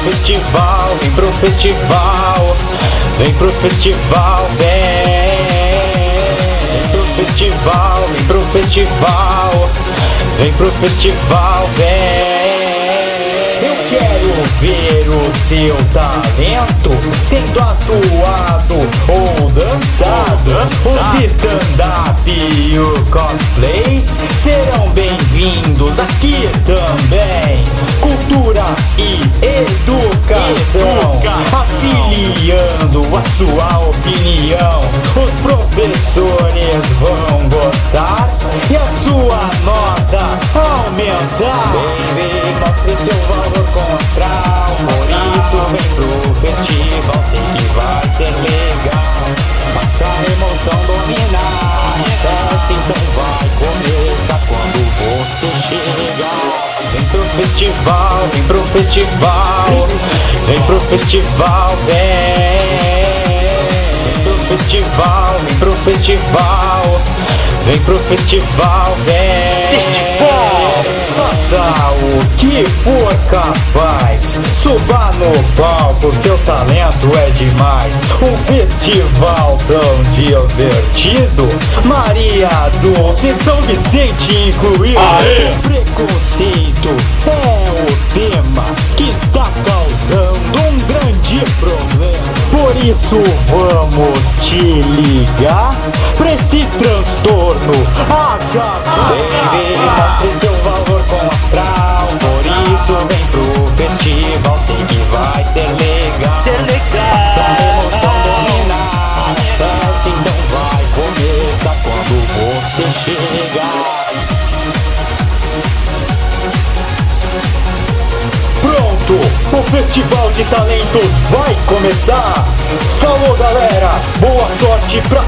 festival, vem pro festival, vem pro festival, vem pro festival, vem pro festival, vem pro festival, vem. Eu quero ver o seu talento sendo atuado ou dançado. Os stand-up e o cosplay serão bem-vindos aqui também. Cultura e educação, afiliando a sua opinião. Os professores vão gostar e a sua nota aumentar. Baby, mostre seu valor com astral. Por isso vem pro festival, sei que vai ser legal. Faça a emoção dominar a festa, então vai começar quando você chegar. Vem pro festival, vem pro festival, vem pro festival, vem. Vem pro festival, vem pro festival, vem pro festival, vem. Festival! Faça o que for capaz, suba no palco, seu talento é demais. Um festival tão divertido, Maria Dulce, São Vicente incluído. Aê! O preconceito é o tema que está causando um grande problema. Por isso vamos te ligar pra esse transtorno acabar. Baby, mostre seu valor com astral. Por isso vem pro festival, sei que vai ser legal. Faça a emoção dominar a festa, então vai começar quando você chegar. Pronto, o Festival de Talentos vai começar. Falou, galera, boa sorte pra